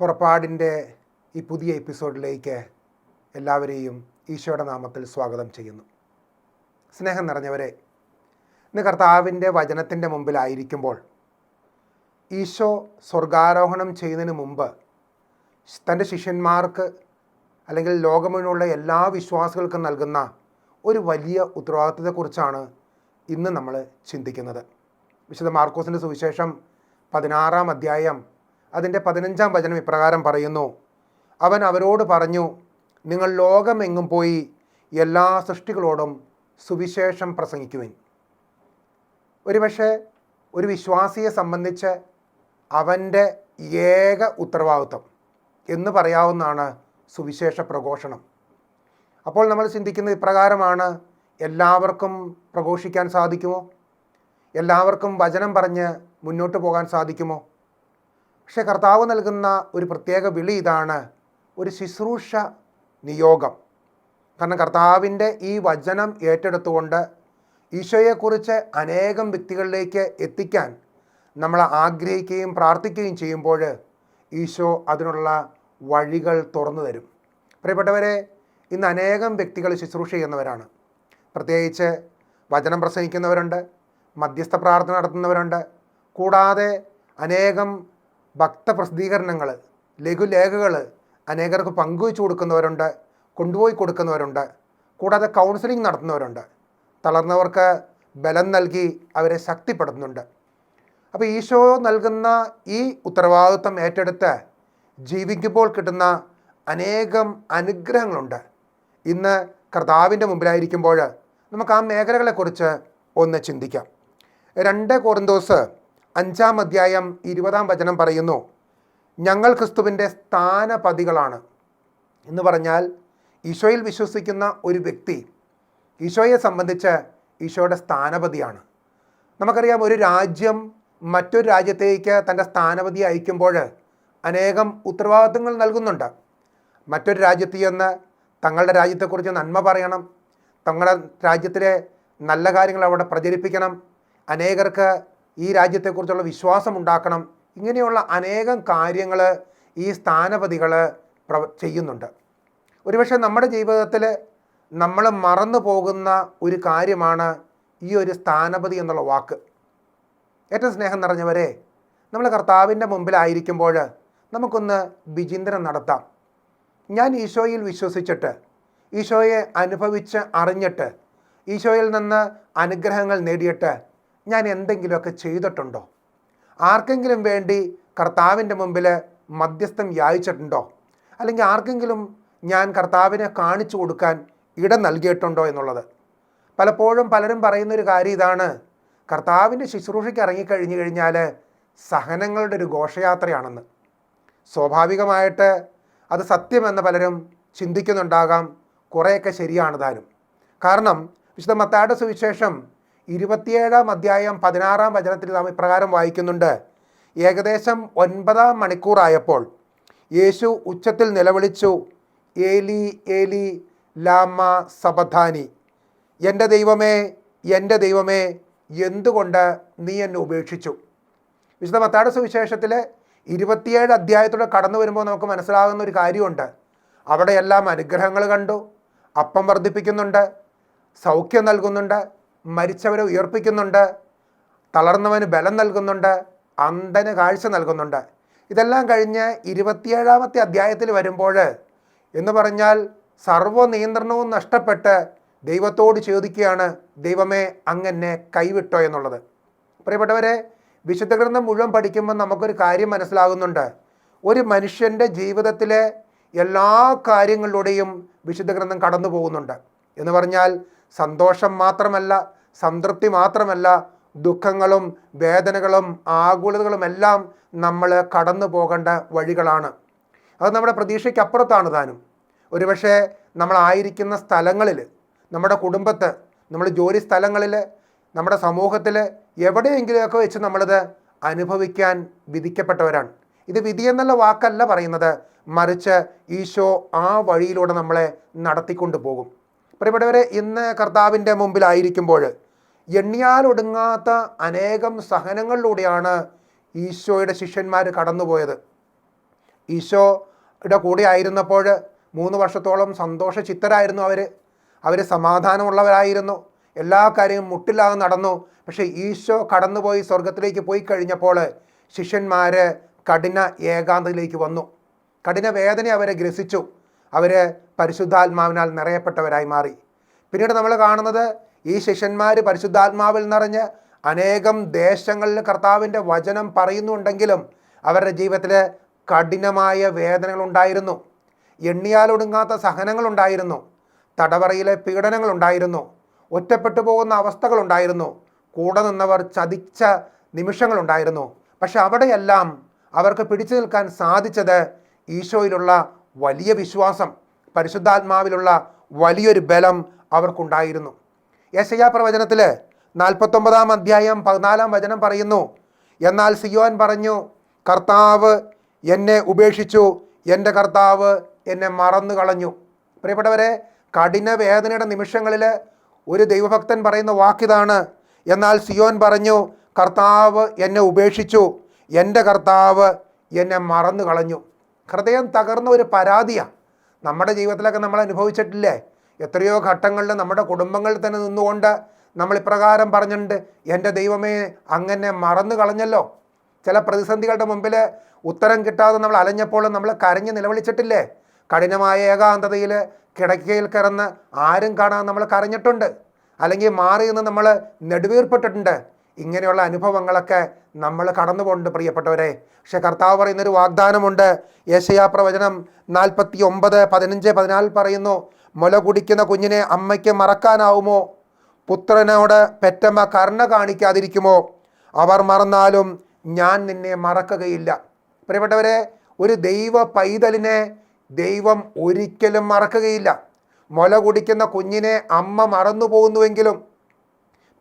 പുറപ്പാടിൻ്റെ ഈ പുതിയ എപ്പിസോഡിലേക്ക് എല്ലാവരെയും ഈശോയുടെ നാമത്തിൽ സ്വാഗതം ചെയ്യുന്നു. സ്നേഹം നിറഞ്ഞവരെ, ഇന്ന് കർത്താവിൻ്റെ വചനത്തിൻ്റെ മുമ്പിലായിരിക്കുമ്പോൾ ഈശോ സ്വർഗാരോഹണം ചെയ്യുന്നതിന് മുമ്പ് തൻ്റെ ശിഷ്യന്മാർക്ക് അല്ലെങ്കിൽ ലോകം മുഴുവനുള്ള എല്ലാ വിശ്വാസികൾക്കും നൽകുന്ന ഒരു വലിയ ഉത്തരവാദിത്വത്തെക്കുറിച്ചാണ് ഇന്ന് നമ്മൾ ചിന്തിക്കുന്നത്. വിശുദ്ധ മാർക്കോസിൻ്റെ സുവിശേഷം 16-ാം അധ്യായം അതിൻ്റെ 15-ാം വചനം ഇപ്രകാരം പറയുന്നു: അവൻ അവരോട് പറഞ്ഞു, നിങ്ങൾ ലോകമെങ്ങും പോയി എല്ലാ സൃഷ്ടികളോടും സുവിശേഷം പ്രസംഗിക്കുവിൻ. ഒരുപക്ഷെ ഒരു വിശ്വാസിയെ സംബന്ധിച്ച് അവൻ്റെ ഏക ഉത്തരവാദിത്വം എന്ന് പറയാവുന്നതാണ് സുവിശേഷ പ്രഘോഷണം. അപ്പോൾ നമ്മൾ ചിന്തിക്കുന്നത് ഇപ്രകാരമാണ്: എല്ലാവർക്കും പ്രഘോഷിക്കാൻ സാധിക്കുമോ? എല്ലാവർക്കും വചനം പറഞ്ഞ് മുന്നോട്ട് പോകാൻ സാധിക്കുമോ? പക്ഷേ കർത്താവ് നൽകുന്ന ഒരു പ്രത്യേക വിളി ഇതാണ്: ഒരു ശുശ്രൂഷ നിയോഗം. കാരണം കർത്താവിൻ്റെ ഈ വചനം ഏറ്റെടുത്തുകൊണ്ട് ഈശോയെക്കുറിച്ച് അനേകം വ്യക്തികളിലേക്ക് എത്തിക്കാൻ നമ്മൾ ആഗ്രഹിക്കുകയും പ്രാർത്ഥിക്കുകയും ചെയ്യുമ്പോൾ ഈശോ അതിനുള്ള വഴികൾ തുറന്നു തരും. പ്രിയപ്പെട്ടവരെ, ഇന്ന് അനേകം വ്യക്തികൾ ശുശ്രൂഷ ചെയ്യുന്നവരാണ്. പ്രത്യേകിച്ച് വചനം പ്രസംഗിക്കുന്നവരുണ്ട്, മധ്യസ്ഥ പ്രാർത്ഥന നടത്തുന്നവരുണ്ട്, കൂടാതെ അനേകം ഭക്തപ്രസിദ്ധീകരണങ്ങൾ, ലഘുലേഖകൾ അനേകർക്ക് പങ്കുവെച്ചു കൊടുക്കുന്നവരുണ്ട്, കൊണ്ടുപോയി കൊടുക്കുന്നവരുണ്ട്, കൂടാതെ കൗൺസിലിംഗ് നടത്തുന്നവരുണ്ട്, തളർന്നവർക്ക് ബലം നൽകി അവരെ ശക്തിപ്പെടുത്തുന്നുണ്ട്. അപ്പോൾ ഈശോ നൽകുന്ന ഈ ഉത്തരവാദിത്വം ഏറ്റെടുത്ത് ജീവിക്കുമ്പോൾ കിട്ടുന്ന അനേകം അനുഗ്രഹങ്ങളുണ്ട്. ഇന്ന് കർത്താവിൻ്റെ മുമ്പിലായിരിക്കുമ്പോൾ നമുക്ക് ആ മേഖലകളെക്കുറിച്ച് ഒന്ന് ചിന്തിക്കാം. 2 കൊറിന്തോസ് 5-ാം അധ്യായം 20-ാം വചനം പറയുന്നു: ഞങ്ങൾ ക്രിസ്തുവിൻ്റെ സ്ഥാനപതികളാണ്. എന്ന് പറഞ്ഞാൽ ഈശോയിൽ വിശ്വസിക്കുന്ന ഒരു വ്യക്തി ഈശോയെ സംബന്ധിച്ച് ഈശോയുടെ സ്ഥാനപതിയാണ്. നമുക്കറിയാം, ഒരു രാജ്യം മറ്റൊരു രാജ്യത്തേക്ക് തൻ്റെ സ്ഥാനപതി അയക്കുമ്പോൾ അനേകം ഉത്തരവാദിത്തങ്ങൾ നൽകുന്നുണ്ട്. മറ്റൊരു രാജ്യത്ത് ചെന്ന് തങ്ങളുടെ രാജ്യത്തെക്കുറിച്ച് നന്മ പറയണം, തങ്ങളുടെ രാജ്യത്തിലെ നല്ല കാര്യങ്ങൾ അവിടെ പ്രചരിപ്പിക്കണം, അനേകർക്ക് ഈ രാജ്യത്തെക്കുറിച്ചുള്ള വിശ്വാസം ഉണ്ടാക്കണം. ഇങ്ങനെയുള്ള അനേകം കാര്യങ്ങൾ ഈ സ്ഥാനപതികൾ ചെയ്യുന്നുണ്ട്. ഒരുപക്ഷെ നമ്മുടെ ജീവിതത്തിൽ നമ്മൾ മറന്നു പോകുന്ന ഒരു കാര്യമാണ് ഈ ഒരു സ്ഥാനപതി എന്നുള്ള വാക്ക്. ഏറ്റവും സ്നേഹം നിറഞ്ഞവരെ, നമ്മൾ കർത്താവിൻ്റെ മുമ്പിലായിരിക്കുമ്പോൾ നമുക്കൊന്ന് വിചിന്തനം നടത്താം. ഞാൻ ഈശോയിൽ വിശ്വസിച്ചിട്ട്, ഈശോയെ അനുഭവിച്ച് അറിഞ്ഞിട്ട്, ഈശോയിൽ നിന്ന് അനുഗ്രഹങ്ങൾ നേടിയിട്ട് ഞാൻ എന്തെങ്കിലുമൊക്കെ ചെയ്തിട്ടുണ്ടോ? ആർക്കെങ്കിലും വേണ്ടി കർത്താവിൻ്റെ മുമ്പിൽ മധ്യസ്ഥം യാചിച്ചിട്ടുണ്ടോ? അല്ലെങ്കിൽ ആർക്കെങ്കിലും ഞാൻ കർത്താവിനെ കാണിച്ചു കൊടുക്കാൻ ഇടം നൽകിയിട്ടുണ്ടോ എന്നുള്ളത്. പലപ്പോഴും പലരും പറയുന്നൊരു കാര്യം ഇതാണ്: കർത്താവിൻ്റെ ശുശ്രൂഷയ്ക്ക് ഇറങ്ങിക്കഴിഞ്ഞു കഴിഞ്ഞാൽ സഹനങ്ങളുടെ ഒരു ഘോഷയാത്രയാണെന്ന്. സ്വാഭാവികമായിട്ട് അത് സത്യമെന്ന് പലരും ചിന്തിക്കുന്നുണ്ടാകാം. കുറേയൊക്കെ ശരിയാണ് താനും. കാരണം വിശുദ്ധ മത്തായിയുടെ സുവിശേഷം 27-ാം അധ്യായം 16-ാം വചനത്തിൽ നാം ഇപ്രകാരം വായിക്കുന്നുണ്ട്: ഏകദേശം 9-ാം മണിക്കൂറായപ്പോൾ യേശു ഉച്ചത്തിൽ നിലവിളിച്ചു, ഏലി ഏലി ലാമ സബഥാനി, എൻ്റെ ദൈവമേ, എൻ്റെ ദൈവമേ, എന്തുകൊണ്ട് നീ എന്നെ ഉപേക്ഷിച്ചു? വിശുദ്ധ മത്തായിയുടെ സുവിശേഷത്തിൽ 27 അധ്യായത്തോടെ കടന്നു വരുമ്പോൾ നമുക്ക് മനസ്സിലാകുന്ന ഒരു കാര്യമുണ്ട്. അവിടെയെല്ലാം അനുഗ്രഹങ്ങൾ കണ്ടു, അപ്പം വർദ്ധിപ്പിക്കുന്നുണ്ട്, സൗഖ്യം നൽകുന്നുണ്ട്, മരിച്ചവരെ ഉയർപ്പിക്കുന്നുണ്ട്, തളർന്നവന് ബലം നൽകുന്നുണ്ട്, അന്ധന് കാഴ്ച നൽകുന്നുണ്ട്. ഇതെല്ലാം കഴിഞ്ഞ് 27-ാമത്തെ അധ്യായത്തിൽ വരുമ്പോൾ എന്ന് പറഞ്ഞാൽ സർവ്വ നിയന്ത്രണവും നഷ്ടപ്പെട്ട് ദൈവത്തോട് ചോദിക്കുകയാണ്: ദൈവമേ, അങ്ങെന്നെ കൈവിട്ടോ എന്നുള്ളത്. പ്രിയപ്പെട്ടവരെ, വിശുദ്ധ ഗ്രന്ഥം മുഴുവൻ പഠിക്കുമ്പോൾ നമുക്കൊരു കാര്യം മനസ്സിലാകുന്നുണ്ട്. ഒരു മനുഷ്യൻ്റെ ജീവിതത്തിലെ എല്ലാ കാര്യങ്ങളിലൂടെയും വിശുദ്ധ ഗ്രന്ഥം കടന്നു പോകുന്നുണ്ട്. എന്ന് പറഞ്ഞാൽ സന്തോഷം മാത്രമല്ല, സംതൃപ്തി മാത്രമല്ല, ദുഃഖങ്ങളും വേദനകളും ആകുലതകളും എല്ലാം നമ്മൾ കടന്നു പോകേണ്ട വഴികളാണ്. അത് നമ്മുടെ പ്രതീക്ഷയ്ക്കപ്പുറത്താണ് താനും. ഒരുപക്ഷെ നമ്മളായിരിക്കുന്ന സ്ഥലങ്ങളിൽ, നമ്മുടെ കുടുംബത്ത്, നമ്മുടെ ജോലി സ്ഥലങ്ങളിൽ, നമ്മുടെ സമൂഹത്തിൽ എവിടെയെങ്കിലുമൊക്കെ വെച്ച് നമ്മളിത് അനുഭവിക്കാൻ വിധിക്കപ്പെട്ടവരാണ്. ഇത് വിധി എന്നുള്ള വാക്കല്ല പറയുന്നത്, മറിച്ച് ഈശോ ആ വഴിയിലൂടെ നമ്മളെ നടത്തിക്കൊണ്ട് പോകും. പ്രിയപ്പെട്ടവരെ, ഇന്ന് കർത്താവിൻ്റെ മുമ്പിലായിരിക്കുമ്പോൾ എണ്ണിയാലൊടുങ്ങാത്ത അനേകം സഹനങ്ങളിലൂടെയാണ് ഈശോയുടെ ശിഷ്യന്മാർ കടന്നുപോയത്. ഈശോയുടെ കൂടെ ആയിരുന്നപ്പോൾ 3 വർഷത്തോളം സന്തോഷചിത്തരായിരുന്നു അവർ സമാധാനമുള്ളവരായിരുന്നു, എല്ലാ കാര്യവും മുട്ടില്ലാതെ നടന്നു. പക്ഷേ ഈശോ കടന്നുപോയി സ്വർഗത്തിലേക്ക് പോയി കഴിഞ്ഞപ്പോൾ ശിഷ്യന്മാർ കഠിന ഏകാന്തതയിലേക്ക് വന്നു. കഠിന വേദന അവരെ ഗ്രസിച്ചു. അവർ പരിശുദ്ധാത്മാവിനാൽ നിറയപ്പെട്ടവരായി മാറി. പിന്നീട് നമ്മൾ കാണുന്നത് ഈ ശിഷ്യന്മാർ പരിശുദ്ധാത്മാവിൽ നിറഞ്ഞ് അനേകം ദേശങ്ങളിൽ കർത്താവിൻ്റെ വചനം പറയുന്നുണ്ടെങ്കിലും അവരുടെ ജീവിതത്തിൽ കഠിനമായ വേദനകളുണ്ടായിരുന്നു, എണ്ണിയാലൊടുങ്ങാത്ത സഹനങ്ങളുണ്ടായിരുന്നു, തടവറയിലെ പീഡനങ്ങളുണ്ടായിരുന്നു, ഒറ്റപ്പെട്ടു പോകുന്ന അവസ്ഥകളുണ്ടായിരുന്നു, കൂടെ നിന്നവർ ചതിച്ച നിമിഷങ്ങളുണ്ടായിരുന്നു. പക്ഷെ അവിടെയെല്ലാം അവർക്ക് പിടിച്ചു നിൽക്കാൻ സാധിച്ചത് ഈശോയിലുള്ള വലിയ വിശ്വാസം, പരിശുദ്ധാത്മാവിലുള്ള വലിയൊരു ബലം അവർക്കുണ്ടായിരുന്നു. യെശയ്യാ പ്രവചനത്തിൽ 49-ാം അധ്യായം 14-ാം വചനം പറയുന്നു, എന്നാൽ സിയോൻ പറഞ്ഞു, കർത്താവ് എന്നെ ഉപേക്ഷിച്ചു, എൻ്റെ കർത്താവ് എന്നെ മറന്നു കളഞ്ഞു. പ്രിയപ്പെട്ടവരെ, കഠിന വേദനയുടെ നിമിഷങ്ങളിൽ ഒരു ദൈവഭക്തൻ പറയുന്ന വാക്കിതാണ്, എന്നാൽ സിയോൻ പറഞ്ഞു, കർത്താവ് എന്നെ ഉപേക്ഷിച്ചു, എൻ്റെ കർത്താവ് എന്നെ മറന്നു കളഞ്ഞു. ഹൃദയം തകർന്ന ഒരു പരാതിയാണ്. നമ്മുടെ ജീവിതത്തിലൊക്കെ നമ്മൾ അനുഭവിച്ചിട്ടില്ലേ? എത്രയോ ഘട്ടങ്ങളിൽ നമ്മുടെ കുടുംബങ്ങളിൽ തന്നെ നിന്നുകൊണ്ട് നമ്മൾ ഇപ്രകാരം പറഞ്ഞിട്ടുണ്ട്, എൻ്റെ ദൈവമേ അങ്ങനെ മറന്നു കളഞ്ഞല്ലോ. ചില പ്രതിസന്ധികളുടെ മുമ്പിൽ ഉത്തരം കിട്ടാതെ നമ്മൾ അലഞ്ഞപ്പോൾ നമ്മൾ കരഞ്ഞ് നിലവിളിച്ചിട്ടില്ലേ? കഠിനമായ ഏകാന്തതയിൽ കിടക്കയിൽ കിടന്ന് ആരും കാണാതെ നമ്മൾ കരഞ്ഞിട്ടുണ്ട്, അല്ലെങ്കിൽ മാറി നിന്ന് നമ്മൾ നെടുവീർപ്പെട്ടിട്ടുണ്ട്. ഇങ്ങനെയുള്ള അനുഭവങ്ങളൊക്കെ നമ്മൾ കടന്നു പോകുന്നുണ്ട് പ്രിയപ്പെട്ടവരെ. പക്ഷെ കർത്താവ് പറയുന്നൊരു വാഗ്ദാനമുണ്ട്. യെശയ്യാ പ്രവചനം 49:15-14 പറയുന്നു, മുല കുടിക്കുന്ന കുഞ്ഞിനെ അമ്മയ്ക്ക് മറക്കാനാവുമോ? പുത്രനോട് പെറ്റമ്മ കരുണ കാണിക്കാതിരിക്കുമോ? അവർ മറന്നാലും ഞാൻ നിന്നെ മറക്കുകയില്ല. പ്രിയപ്പെട്ടവരെ, ഒരു ദൈവ പൈതലിനെ ദൈവം ഒരിക്കലും മറക്കുകയില്ല. മുല കുടിക്കുന്ന കുഞ്ഞിനെ അമ്മ മറന്നു പോകുന്നുവെങ്കിലും,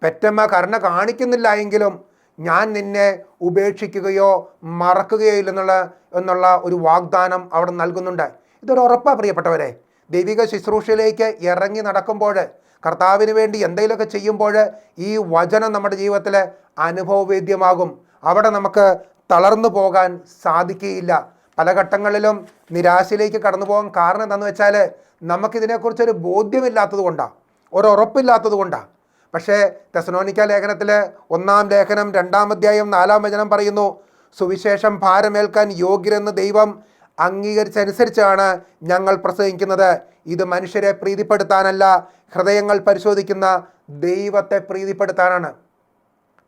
പെറ്റമ്മ കരുണ കാണിക്കുന്നില്ല എങ്കിലും ഞാൻ നിന്നെ ഉപേക്ഷിക്കുകയോ മറക്കുകയോ എന്നുള്ള ഒരു വാഗ്ദാനം അവിടെ നൽകുന്നുണ്ട്. ഇതൊരു ഉറപ്പാണ് പ്രിയപ്പെട്ടവരെ. ദൈവിക ശുശ്രൂഷയിലേക്ക് ഇറങ്ങി നടക്കുമ്പോൾ, കർത്താവിന് വേണ്ടി എന്തെങ്കിലുമൊക്കെ ചെയ്യുമ്പോൾ ഈ വചനം നമ്മുടെ ജീവിതത്തിൽ അനുഭവവേദ്യമാകും. അവിടെ നമുക്ക് തളർന്നു പോകാൻ സാധിക്കുകയില്ല. പല ഘട്ടങ്ങളിലും നിരാശയിലേക്ക് കടന്നു പോകാൻ കാരണം എന്താണെന്ന് വെച്ചാൽ നമുക്കിതിനെക്കുറിച്ചൊരു ബോധ്യമില്ലാത്തത് കൊണ്ടാണ്, ഒരു ഉറപ്പില്ലാത്തത് കൊണ്ടാണ്. പക്ഷേ തെസ്സലോനിക്ക ലേഖനത്തിൽ 1-ാം ലേഖനം 2-ാം അധ്യായം 4-ാം വചനം പറയുന്നു, സുവിശേഷം ഭാരമേൽക്കാൻ യോഗ്യരെന്ന് ദൈവം അംഗീകരിച്ചനുസരിച്ചാണ് ഞങ്ങൾ പ്രസംഗിക്കുന്നത്. ഇത് മനുഷ്യരെ പ്രീതിപ്പെടുത്താനല്ല, ഹൃദയങ്ങൾ പരിശോധിക്കുന്ന ദൈവത്തെ പ്രീതിപ്പെടുത്താനാണ്.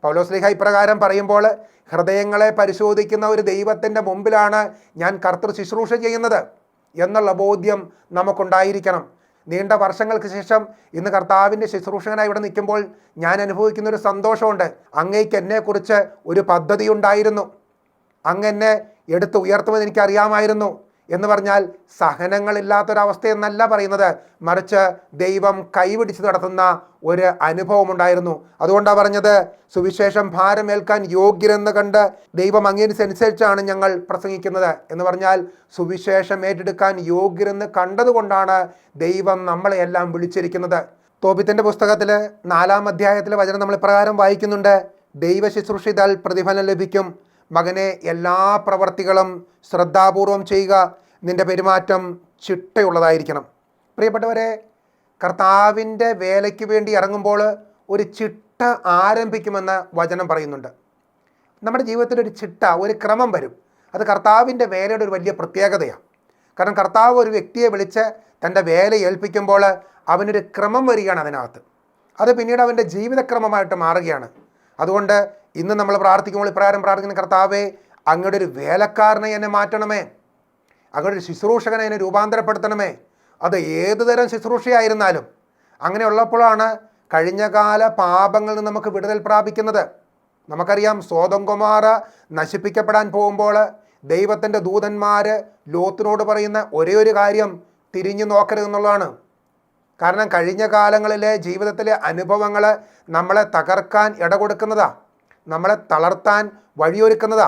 പൗലോസ്ലീഹ ഇപ്രകാരം പറയുമ്പോൾ, ഹൃദയങ്ങളെ പരിശോധിക്കുന്ന ഒരു ദൈവത്തിൻ്റെ മുമ്പിലാണ് ഞാൻ കർത്തൃ ശുശ്രൂഷ ചെയ്യുന്നത് എന്നുള്ള ബോധ്യം നമുക്കുണ്ടായിരിക്കണം. നീണ്ട വർഷങ്ങൾക്ക് ശേഷം ഇന്ന് കർത്താവിൻ്റെ ശുശ്രൂഷകനായി ഇവിടെ നിൽക്കുമ്പോൾ ഞാൻ അനുഭവിക്കുന്നൊരു സന്തോഷമുണ്ട്. അങ്ങേക്ക് എന്നെക്കുറിച്ച് ഒരു പദ്ധതി ഉണ്ടായിരുന്നു, അങ്ങെന്നെ എടുത്ത് ഉയർത്തുമെന്ന് എനിക്കറിയാമായിരുന്നു എന്ന് പറഞ്ഞാൽ സഹനങ്ങളില്ലാത്തൊരവസ്ഥയെന്നല്ല പറയുന്നത്, മറിച്ച് ദൈവം കൈപിടിച്ച് നടത്തുന്ന ഒരു അനുഭവം ഉണ്ടായിരുന്നു. അതുകൊണ്ടാണ് പറഞ്ഞത്, സുവിശേഷം ഭാരമേൽക്കാൻ യോഗ്യരെന്ന് കണ്ട് ദൈവം അങ്ങേനുസരിച്ചാണ് ഞങ്ങൾ പ്രസംഗിക്കുന്നത് എന്ന് പറഞ്ഞാൽ, സുവിശേഷം ഏറ്റെടുക്കാൻ യോഗ്യരെന്ന് കണ്ടതുകൊണ്ടാണ് ദൈവം നമ്മളെയെല്ലാം വിളിച്ചിരിക്കുന്നത്. തോബിത്തിൻ്റെ പുസ്തകത്തിൽ 4-ാം അധ്യായത്തിലെ വചനം നമ്മൾ ഇപ്രകാരം വായിക്കുന്നുണ്ട്, ദൈവ ശുശ്രൂഷിതാൽ പ്രതിഫലം ലഭിക്കും. മകനെ, എല്ലാ പ്രവർത്തികളും ശ്രദ്ധാപൂർവം ചെയ്യുക, നിൻ്റെ പെരുമാറ്റം ചിട്ടയുള്ളതായിരിക്കണം. പ്രിയപ്പെട്ടവരെ, കർത്താവിൻ്റെ വേലയ്ക്ക് വേണ്ടി ഇറങ്ങുമ്പോൾ ഒരു ചിട്ട ആരംഭിക്കുമെന്ന് വചനം പറയുന്നുണ്ട്. നമ്മുടെ ജീവിതത്തിൽ ഒരു ചിട്ട, ഒരു ക്രമം വരും. അത് കർത്താവിൻ്റെ വേലയുടെ ഒരു വലിയ പ്രത്യേകതയാണ്. കാരണം കർത്താവ് ഒരു വ്യക്തിയെ വിളിച്ച് തൻ്റെ വേല ഏൽപ്പിക്കുമ്പോൾ അവനൊരു ക്രമം വരികയാണ് അതിനകത്ത്. അത് പിന്നീട് അവൻ്റെ ജീവിതക്രമമായിട്ട് മാറുകയാണ്. അതുകൊണ്ട് ഇന്ന് നമ്മൾ പ്രാർത്ഥിക്കുമ്പോൾ ഇപ്രകാരം പ്രാർത്ഥിക്കുന്ന, കർത്താവേ, അങ്ങയുടെ ഒരു വേലക്കാരനെ എന്നെ മാറ്റണമേ, അങ്ങയുടെ ഒരു ശുശ്രൂഷകനെ എന്നെ രൂപാന്തരപ്പെടുത്തണമേ. അത് ഏതു തരം ശുശ്രൂഷയായിരുന്നാലും. അങ്ങനെയുള്ളപ്പോഴാണ് കഴിഞ്ഞകാല പാപങ്ങളിൽ നിന്ന് നമുക്ക് വിടുതൽ പ്രാപിക്കുന്നത്. നമുക്കറിയാം, സോദോം ഗൊമോറ നശിപ്പിക്കപ്പെടാൻ പോകുമ്പോൾ ദൈവത്തിൻ്റെ ദൂതന്മാർ ലോത്തിനോട് പറയുന്ന ഒരേ ഒരു കാര്യം, തിരിഞ്ഞു നോക്കരുതെന്നുള്ളതാണ്. കാരണം കഴിഞ്ഞ കാലങ്ങളിലെ ജീവിതത്തിലെ അനുഭവങ്ങൾ നമ്മളെ തകർക്കാൻ ഇടകൊടുക്കുന്നതാ, നമ്മളെ തളർത്താൻ വഴിയൊരുക്കുന്നതാ.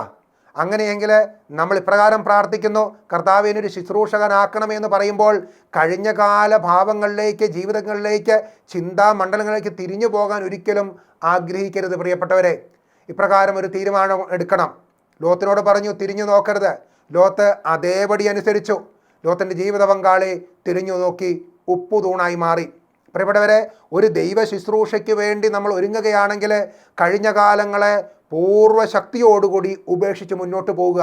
അങ്ങനെയെങ്കിൽ നമ്മൾ ഇപ്രകാരം പ്രാർത്ഥിക്കുന്നു, കർത്താവിനൊരു ശുശ്രൂഷകനാക്കണമെന്ന് പറയുമ്പോൾ കഴിഞ്ഞ കാല ഭാവങ്ങളിലേക്ക്, ജീവിതങ്ങളിലേക്ക്, ചിന്താമണ്ഡലങ്ങളിലേക്ക് തിരിഞ്ഞു പോകാൻ ഒരിക്കലും ആഗ്രഹിക്കരുത് പ്രിയപ്പെട്ടവരെ. ഇപ്രകാരം ഒരു തീരുമാനം എടുക്കണം. ലോത്തിനോട് പറഞ്ഞു, തിരിഞ്ഞു നോക്കരുത്. ലോത്ത് അതേപടി അനുസരിച്ചു. ലോത്തിൻ്റെ ജീവിത പങ്കാളി തിരിഞ്ഞു നോക്കി ഉപ്പുതൂണായി മാറി. പ്രിയപ്പെട്ടവരെ, ഒരു ദൈവ ശുശ്രൂഷയ്ക്ക് വേണ്ടി നമ്മൾ ഒരുങ്ങുകയാണെങ്കിൽ കഴിഞ്ഞ കാലങ്ങളെ പൂർവ്വശക്തിയോടുകൂടി ഉപേക്ഷിച്ച് മുന്നോട്ട് പോവുക.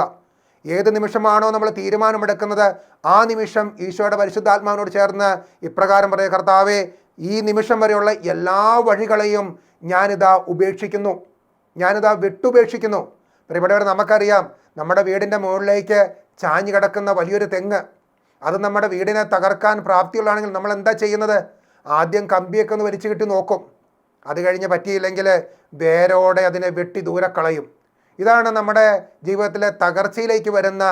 ഏത് നിമിഷമാണോ നമ്മൾ തീരുമാനമെടുക്കുന്നത് ആ നിമിഷം ഈശോയുടെ പരിശുദ്ധാത്മാവിനോട് ചേർന്ന് ഇപ്രകാരം പറയുക: കർത്താവേ, ഈ നിമിഷം വരെയുള്ള എല്ലാ വഴികളെയും ഞാനിതാ ഉപേക്ഷിക്കുന്നു, ഞാനിതാ വിട്ടുപേക്ഷിക്കുന്നു. പ്രിയപ്പെട്ടവർ, നമുക്കറിയാം, നമ്മുടെ വീടിൻ്റെ മുകളിലേക്ക് ചാഞ്ഞു കിടക്കുന്ന വലിയൊരു തെങ്ങ്, അത് നമ്മുടെ വീടിനെ തകർക്കാൻ പ്രാപ്തിയുള്ളതാണെങ്കിൽ നമ്മൾ എന്താ ചെയ്യുന്നത്? ആദ്യം കമ്പിയൊക്കെ ഒന്ന് വലിച്ചു കിട്ടി നോക്കും. അത് കഴിഞ്ഞ് പറ്റിയില്ലെങ്കിൽ വേരോടെ അതിനെ വെട്ടി ദൂരെ കളയും. ഇതാണ് നമ്മുടെ ജീവിതത്തിലെ തകർച്ചയിലേക്ക് വരുന്ന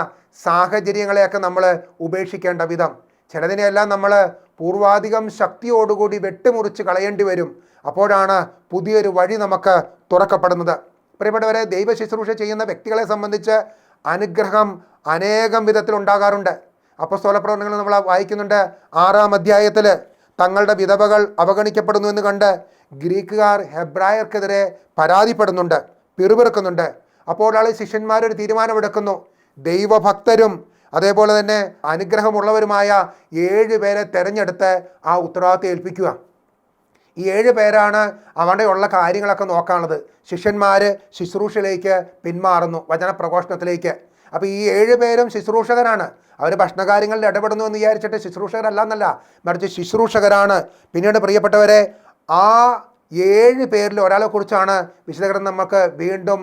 സാഹചര്യങ്ങളെയൊക്കെ നമ്മൾ ഉപേക്ഷിക്കേണ്ട വിധം. ചിലതിനെയെല്ലാം നമ്മൾ പൂർവാധികം ശക്തിയോടുകൂടി വെട്ടിമുറിച്ച് കളയേണ്ടി വരും. അപ്പോഴാണ് പുതിയൊരു വഴി നമുക്ക് തുറക്കപ്പെടുന്നത്. പ്രിയപ്പെട്ടവരെ, ദൈവ ശുശ്രൂഷ ചെയ്യുന്ന വ്യക്തികളെ സംബന്ധിച്ച് അനുഗ്രഹം അനേകം വിധത്തിൽ ഉണ്ടാകാറുണ്ട്. അപ്പോസ്തല പ്രവർത്തനങ്ങൾ നമ്മൾ വായിക്കുന്നുണ്ട്. 6-ാം അധ്യായത്തിൽ തങ്ങളുടെ വിധവകൾ അവഗണിക്കപ്പെടുന്നു എന്ന് കണ്ട് ഗ്രീക്കുകാർ ഹെബ്രായർക്കെതിരെ പരാതിപ്പെടുന്നുണ്ട്, പിറുപിറുക്കുന്നുണ്ട്. അപ്പോൾ ശിഷ്യന്മാരൊരു തീരുമാനമെടുക്കുന്നു. ദൈവഭക്തരും അതേപോലെ തന്നെ അനുഗ്രഹമുള്ളവരുമായ 7 പേരെ തിരഞ്ഞെടുത്ത് ആ ഉത്തരവാദിത്തം ഏൽപ്പിക്കുക. ഈ 7 പേരാണ് അവിടെയുള്ള കാര്യങ്ങളൊക്കെ നോക്കാനുള്ളത്. ശിഷ്യന്മാർ ശുശ്രൂഷയിലേക്ക് പിന്മാറുന്നു, വചനപ്രഘോഷണത്തിലേക്ക്. അപ്പോൾ ഈ 7 പേരും ശുശ്രൂഷകരാണ്. അവർ ഭക്ഷണകാര്യങ്ങളിൽ ഇടപെടുന്നു എന്ന് വിചാരിച്ചിട്ട് ശുശ്രൂഷകരല്ല എന്നല്ല, മറിച്ച് ശുശ്രൂഷകരാണ്. പിന്നീട് പ്രിയപ്പെട്ടവരെ, ആ 7 പേരിൽ ഒരാളെ കുറിച്ചാണ് വിശുദ്ധഗ്രന്ഥം നമുക്ക് വീണ്ടും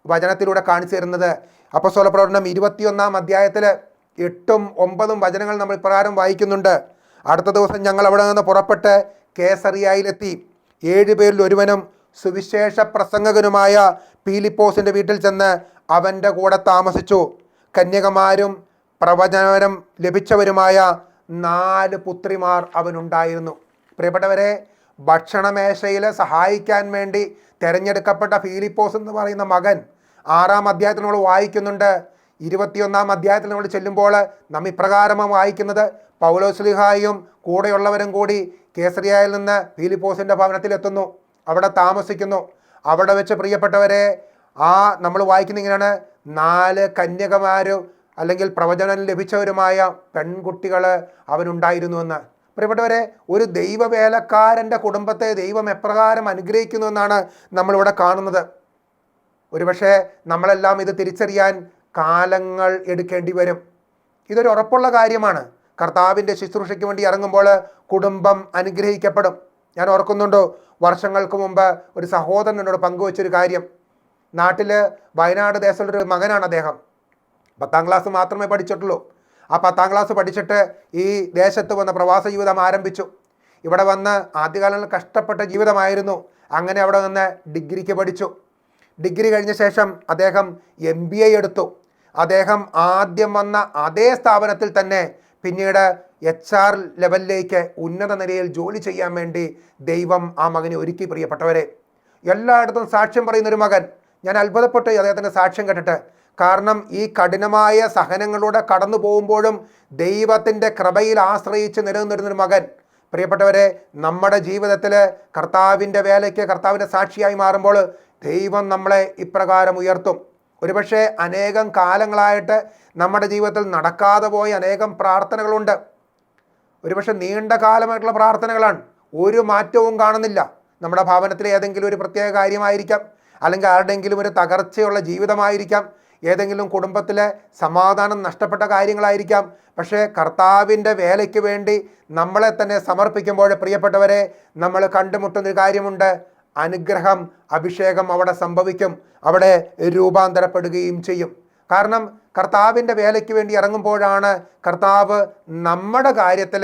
വചനത്തിലൂടെ കാണിച്ചു തരുന്നത്. അപ്പോസ്തല പ്രവർത്തനം 21-ാം അധ്യായത്തിൽ 8ഉം 9ഉം വചനങ്ങൾ നമ്മൾ ഇപ്രകാരം വായിക്കുന്നുണ്ട്. അടുത്ത ദിവസം ഞങ്ങൾ അവിടെ നിന്ന് പുറപ്പെട്ട് കേസറിയായിലെത്തി. 7 പേരിൽ ഒരുവനും സുവിശേഷ പ്രസംഗകനുമായ പീലിപ്പോസിൻ്റെ വീട്ടിൽ ചെന്ന് അവൻ്റെ കൂടെ താമസിച്ചു. കന്യകമാരും പ്രവചനം ലഭിച്ചവരുമായ 4 പുത്രിമാർ അവനുണ്ടായിരുന്നു. പ്രിയപ്പെട്ടവരെ, ഭക്ഷണമേശയിൽ സഹായിക്കാൻ വേണ്ടി തിരഞ്ഞെടുക്കപ്പെട്ട ഫിലിപ്പോസ് എന്ന് പറയുന്ന മകൻ 6-ാം അധ്യായത്തിൽ നമ്മൾ വായിക്കുന്നുണ്ട്. 21-ാം അധ്യായത്തിൽ നമ്മൾ ചെല്ലുമ്പോൾ നാം ഇപ്രകാരമാണ് വായിക്കുന്നത്: പൗലോസ്ലീഹായും കൂടെയുള്ളവരും കൂടി കേസറിയയിൽ നിന്ന് ഫിലിപ്പോസിൻ്റെ ഭവനത്തിലെത്തുന്നു, അവിടെ താമസിക്കുന്നു. അവിടെ വെച്ച് പ്രിയപ്പെട്ടവരെ, നമ്മൾ വായിക്കുന്ന ഇങ്ങനെയാണ്: 4 കന്യകമാരും അല്ലെങ്കിൽ പ്രവചനം ലഭിച്ചവരുമായ പെൺകുട്ടികൾ അവനുണ്ടായിരുന്നുവെന്ന്. പ്രിയപ്പെട്ടവരെ, ഒരു ദൈവവേലക്കാരൻ്റെ കുടുംബത്തെ ദൈവം എപ്രകാരം അനുഗ്രഹിക്കുന്നു എന്നാണ് നമ്മളിവിടെ കാണുന്നത്. ഒരുപക്ഷെ നമ്മളെല്ലാം ഇത് തിരിച്ചറിയാൻ കാലങ്ങൾ എടുക്കേണ്ടി വരും. ഇതൊരു ഉറപ്പുള്ള കാര്യമാണ്. കർത്താവിൻ്റെ ശുശ്രൂഷയ്ക്ക് വേണ്ടി ഇറങ്ങുമ്പോൾ കുടുംബം അനുഗ്രഹിക്കപ്പെടും. ഞാൻ ഓർക്കുന്നുണ്ടോ, വർഷങ്ങൾക്ക് മുമ്പ് ഒരു സഹോദരൻ എന്നോട് പങ്കുവച്ചൊരു കാര്യം. നാട്ടിൽ വയനാട് ദേശത്തുള്ളൊരു മകനാണ് അദ്ദേഹം. 10ാം ക്ലാസ് മാത്രമേ പഠിച്ചിട്ടുള്ളൂ. ആ 10ാം ക്ലാസ് പഠിച്ചിട്ട് ഈ ദേശത്ത് വന്ന പ്രവാസ ജീവിതം ആരംഭിച്ചു. ഇവിടെ വന്ന് ആദ്യകാലങ്ങളിൽ കഷ്ടപ്പെട്ട ജീവിതമായിരുന്നു. അങ്ങനെ അവിടെ നിന്ന് ഡിഗ്രിക്ക് പഠിച്ചു. ഡിഗ്രി കഴിഞ്ഞ ശേഷം അദ്ദേഹം MBA എടുത്തു. അദ്ദേഹം ആദ്യം വന്ന അതേ സ്ഥാപനത്തിൽ തന്നെ പിന്നീട് HR ലെവലിലേക്ക് ഉന്നത നിലയിൽ ജോലി ചെയ്യാൻ വേണ്ടി ദൈവം ആ മകനെ ഒരുക്കി. പ്രിയപ്പെട്ടവരെ, എല്ലായിടത്തും സാക്ഷ്യം പറയുന്നൊരു മകൻ. ഞാൻ അത്ഭുതപ്പെട്ടു അദ്ദേഹത്തിൻ്റെ സാക്ഷ്യം കേട്ടിട്ട്. കാരണം ഈ കഠിനമായ സഹനങ്ങളിലൂടെ കടന്നു പോകുമ്പോഴും ദൈവത്തിൻ്റെ കൃപയിൽ ആശ്രയിച്ച് നിലനിന്നിരുന്നൊരു മകൻ. പ്രിയപ്പെട്ടവരെ, നമ്മുടെ ജീവിതത്തിൽ കർത്താവിൻ്റെ വേലയ്ക്ക് കർത്താവിൻ്റെ സാക്ഷിയായി മാറുമ്പോൾ ദൈവം നമ്മളെ ഇപ്രകാരം ഉയർത്തും. ഒരുപക്ഷെ അനേകം കാലങ്ങളായിട്ട് നമ്മുടെ ജീവിതത്തിൽ നടക്കാതെ പോയ അനേകം പ്രാർത്ഥനകളുണ്ട്. ഒരുപക്ഷെ നീണ്ട കാലമായിട്ടുള്ള പ്രാർത്ഥനകളാണ്, ഒരു മാറ്റവും കാണുന്നില്ല. നമ്മുടെ ഭവനത്തിലെ ഏതെങ്കിലും ഒരു പ്രത്യേക കാര്യമായിരിക്കാം, അല്ലെങ്കിൽ ആരുടെയെങ്കിലും ഒരു തകർച്ചയുള്ള ജീവിതമായിരിക്കാം, ഏതെങ്കിലും കുടുംബത്തിലെ സമാധാനം നഷ്ടപ്പെട്ട കാര്യങ്ങളായിരിക്കാം. പക്ഷേ കർത്താവിൻ്റെ വേലയ്ക്ക് വേണ്ടി നമ്മളെ തന്നെ സമർപ്പിക്കുമ്പോൾ പ്രിയപ്പെട്ടവരെ, നമ്മൾ കണ്ടുമുട്ടുന്നൊരു കാര്യമുണ്ട്: അനുഗ്രഹം, അഭിഷേകം അവിടെ സംഭവിക്കും, അവിടെ രൂപാന്തരപ്പെടുകയും ചെയ്യും. കാരണം കർത്താവിൻ്റെ വേലയ്ക്ക് വേണ്ടി ഇറങ്ങുമ്പോഴാണ് കർത്താവ് നമ്മുടെ കാര്യത്തിൽ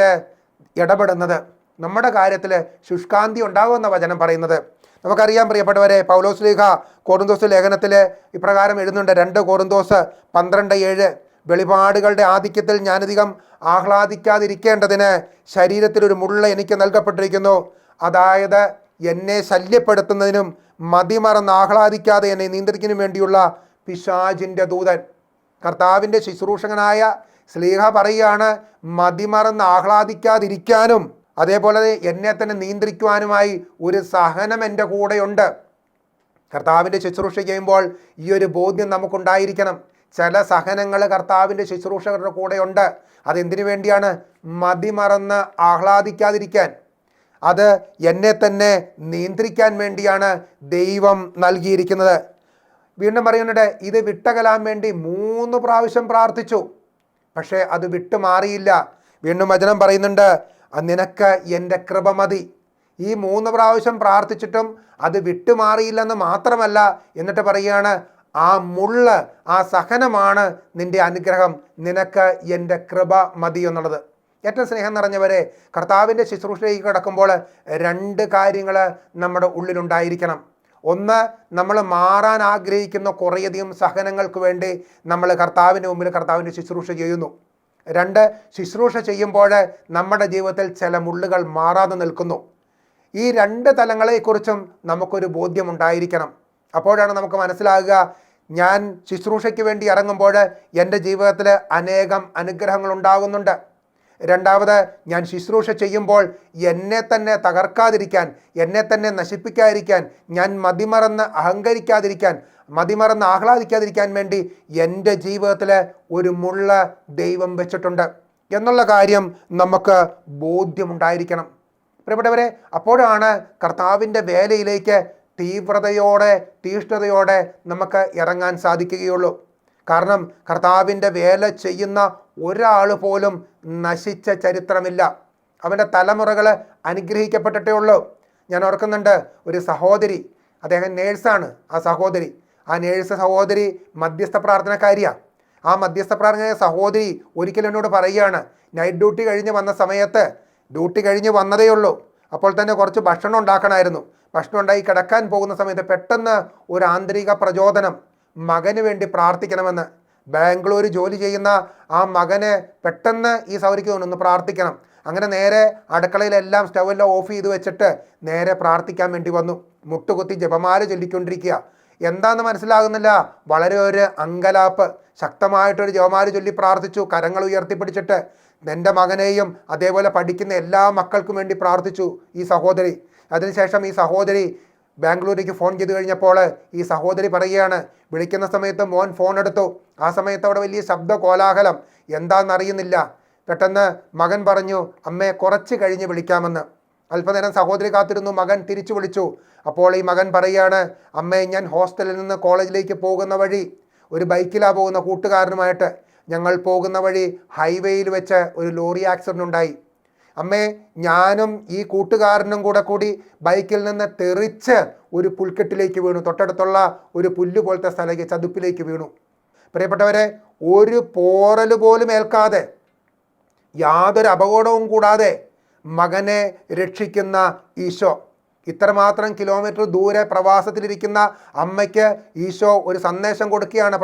ഇടപെടുന്നത്, നമ്മുടെ കാര്യത്തിൽ ശുഷ്കാന്തി ഉണ്ടാകുമെന്ന വചനം പറയുന്നത്. നമുക്കറിയാം പ്രിയപ്പെട്ടവരെ, പൗലോസ്ലീഹ കൊറിന്തോസ് ലേഖനത്തിൽ ഇപ്രകാരം എഴുതുന്നുണ്ട്. 2 കൊറിന്തോസ് 12:7: വെളിപാടുകളുടെ ആധിക്യത്തിൽ ഞാനധികം ആഹ്ലാദിക്കാതിരിക്കേണ്ടതിന് ശരീരത്തിലൊരു മുള്ള എനിക്ക് നൽകപ്പെട്ടിരിക്കുന്നു. അതായത് എന്നെ ശല്യപ്പെടുത്തുന്നതിനും മതിമറന്ന് ആഹ്ലാദിക്കാതെ എന്നെ നിയന്ത്രിക്കുന്നതിനും വേണ്ടിയുള്ള പിശാചിൻ്റെ ദൂതൻ. കർത്താവിൻ്റെ ശുശ്രൂഷകനായ സ്ലീഹ പറയുകയാണ്, മതിമറന്ന് ആഹ്ലാദിക്കാതിരിക്കാനും അതേപോലെ എന്നെ തന്നെ നിയന്ത്രിക്കുവാനുമായി ഒരു സഹനം എൻ്റെ കൂടെയുണ്ട്. കർത്താവിൻ്റെ ശുശ്രൂഷ ചെയ്യുമ്പോൾ ഈ ഒരു ബോധ്യം നമുക്കുണ്ടായിരിക്കണം. ചില സഹനങ്ങൾ കർത്താവിൻ്റെ ശുശ്രൂഷകരുടെ കൂടെയുണ്ട്. അതെന്തിനു വേണ്ടിയാണ്? മതിമറന്ന് ആഹ്ലാദിക്കാതിരിക്കാൻ, അത് എന്നെ തന്നെ നിയന്ത്രിക്കാൻ വേണ്ടിയാണ് ദൈവം നൽകിയിരിക്കുന്നത്. വീണ്ടും പറയുന്നുണ്ട്, ഇത് വിട്ടകലാൻ വേണ്ടി 3 പ്രാവശ്യം പ്രാർത്ഥിച്ചു, പക്ഷേ അത് വിട്ടുമാറിയില്ല. വീണ്ടും വചനം പറയുന്നുണ്ട്, നിനക്ക് എൻ്റെ കൃപ മതി. ഈ 3 പ്രാവശ്യം പ്രാർത്ഥിച്ചിട്ടും അത് വിട്ടുമാറിയില്ലെന്ന് മാത്രമല്ല, എന്നിട്ട് പറയുകയാണ്, ആ മുള്ള്, ആ സഹനമാണ് നിന്റെ അനുഗ്രഹം, നിനക്ക് എൻ്റെ കൃപ മതി എന്നുള്ളത്. ഏറ്റവും സ്നേഹം നിറഞ്ഞവരെ, കർത്താവിൻ്റെ ശുശ്രൂഷയിലേക്ക് കിടക്കുമ്പോൾ 2 കാര്യങ്ങൾ നമ്മുടെ ഉള്ളിലുണ്ടായിരിക്കണം. ഒന്ന്, നമ്മൾ മാറാൻ ആഗ്രഹിക്കുന്ന കുറേയധികം സഹനങ്ങൾക്ക് വേണ്ടി നമ്മൾ കർത്താവിൻ്റെ മുമ്പിൽ കർത്താവിൻ്റെ ശുശ്രൂഷ ചെയ്യുന്നു. 2, ശുശ്രൂഷ ചെയ്യുമ്പോൾ നമ്മുടെ ജീവിതത്തിൽ ചില മുള്ളുകൾ മാറാതെ നിൽക്കുന്നു. ഈ 2 തലങ്ങളെക്കുറിച്ചും നമുക്കൊരു ബോധ്യമുണ്ടായിരിക്കണം. അപ്പോഴാണ് നമുക്ക് മനസ്സിലാകുക, ഞാൻ ശുശ്രൂഷയ്ക്ക് വേണ്ടി ഇറങ്ങുമ്പോൾ എൻ്റെ ജീവിതത്തിൽ അനേകം അനുഗ്രഹങ്ങൾ ഉണ്ടാകുന്നുണ്ട്. രണ്ടാമത്, ഞാൻ ശുശ്രൂഷ ചെയ്യുമ്പോൾ എന്നെ തന്നെ തകർക്കാതിരിക്കാൻ, എന്നെ തന്നെ നശിപ്പിക്കാതിരിക്കാൻ, ഞാൻ മതിമറന്ന് അഹങ്കരിക്കാതിരിക്കാൻ, മതിമറന്ന് ആഹ്ലാദിക്കാതിരിക്കാൻ വേണ്ടി എൻ്റെ ജീവിതത്തിൽ ഒരു മുള്ള ദൈവം വെച്ചിട്ടുണ്ട് എന്നുള്ള കാര്യം നമുക്ക് ബോധ്യമുണ്ടായിരിക്കണം. പ്രിയപ്പെട്ടവരെ, അപ്പോഴാണ് കർത്താവിൻ്റെ വേലയിലേക്ക് തീവ്രതയോടെ, തീഷ്ണതയോടെ നമുക്ക് ഇറങ്ങാൻ സാധിക്കുകയുള്ളൂ. കാരണം കർത്താവിൻ്റെ വേല ചെയ്യുന്ന ഒരാൾ പോലും നശിച്ച ചരിത്രമില്ല. അവൻ്റെ തലമുറകൾ അനുഗ്രഹിക്കപ്പെട്ടിട്ടേ ഉള്ളൂ. ഞാൻ ഓർക്കുന്നുണ്ട്, ഒരു സഹോദരി, അദ്ദേഹം നേഴ്സാണ്. ആ നേഴ്സ് സഹോദരി മധ്യസ്ഥ പ്രാർത്ഥനക്കാരിയാണ്. ആ മധ്യസ്ഥ പ്രാർത്ഥന സഹോദരി ഒരിക്കലും എന്നോട് പറയുകയാണ്, നൈറ്റ് ഡ്യൂട്ടി കഴിഞ്ഞ് വന്ന സമയത്ത്, ഡ്യൂട്ടി കഴിഞ്ഞ് വന്നതേ ഉള്ളൂ, അപ്പോൾ തന്നെ കുറച്ച് ഭക്ഷണം ഉണ്ടാക്കണമായിരുന്നു. ഭക്ഷണം ഉണ്ടായി കിടക്കാൻ പോകുന്ന സമയത്ത് പെട്ടെന്ന് ഒരു ആന്തരിക പ്രചോദനം, മകന് വേണ്ടി പ്രാർത്ഥിക്കണമെന്ന്. ബാംഗ്ലൂർ ജോലി ചെയ്യുന്ന ആ മകനെ പെട്ടെന്ന് ഈ സൗകര്യക്ക് ഒന്ന് പ്രാർത്ഥിക്കണം. അങ്ങനെ നേരെ അടുക്കളയിലെല്ലാം സ്റ്റൗവെല്ലാം ഓഫ് ചെയ്ത് വെച്ചിട്ട് നേരെ പ്രാർത്ഥിക്കാൻ വേണ്ടി വന്നു. മുട്ടുകുത്തി ജപമാല ചൊല്ലിക്കൊണ്ടിരിക്കുക. എന്താണെന്ന് മനസ്സിലാകുന്നില്ല, വളരെ ഒരു അങ്കലാപ്പ്. ശക്തമായിട്ടൊരു ജപമാല ചൊല്ലി പ്രാർത്ഥിച്ചു, കരങ്ങൾ ഉയർത്തിപ്പിടിച്ചിട്ട്. എൻ്റെ മകനെയും അതേപോലെ പഠിക്കുന്ന എല്ലാ മക്കൾക്കും വേണ്ടി പ്രാർത്ഥിച്ചു ഈ സഹോദരി. അതിനുശേഷം ഈ സഹോദരി ബാംഗ്ലൂരിലേക്ക് ഫോൺ ചെയ്ത് കഴിഞ്ഞപ്പോൾ ഈ സഹോദരി പറയുകയാണ്, വിളിക്കുന്ന സമയത്ത് മോൻ ഫോൺ എടുത്തു. ആ സമയത്ത് അവിടെ വലിയ ശബ്ദ കോലാഹലം, എന്താണെന്നറിയുന്നില്ല. പെട്ടെന്ന് മകൻ പറഞ്ഞു, അമ്മേ കുറച്ച് കഴിഞ്ഞ് വിളിക്കാമെന്ന്. അല്പനേരം സഹോദരി കാത്തിരുന്നു. മകൻ തിരിച്ചു വിളിച്ചു. അപ്പോൾ ഈ മകൻ പറയുകയാണ്, അമ്മേ, ഞാൻ ഹോസ്റ്റലിൽ നിന്ന് കോളേജിലേക്ക് പോകുന്ന വഴി ഒരു ബൈക്കിലാണ് പോകുന്ന കൂട്ടുകാരനുമായിട്ട്. ഞങ്ങൾ പോകുന്ന വഴി ഹൈവേയിൽ വെച്ച് ഒരു ലോറി ആക്സിഡൻ്റ് ഉണ്ടായി. അമ്മേ, ഞാനും ഈ കൂട്ടുകാരനും കൂടി ബൈക്കിൽ നിന്ന് തെറിച്ച് ഒരു പുൽക്കെട്ടിലേക്ക് വീണു. തൊട്ടടുത്തുള്ള ഒരു പുല്ല് പോലത്തെ സ്ഥലത്തേക്ക്, ചതുപ്പിലേക്ക് വീണു. പ്രിയപ്പെട്ടവരെ, ഒരു പോറൽ പോലും ഏൽക്കാതെ, യാതൊരു അപകടവും കൂടാതെ മകനെ രക്ഷിക്കുന്ന ഈശോ. ഇത്രമാത്രം കിലോമീറ്റർ ദൂരെ പ്രവാസത്തിലിരിക്കുന്ന അമ്മയ്ക്ക് ഈശോ ഒരു സന്ദേശം കൊടുക്കുകയാണ്,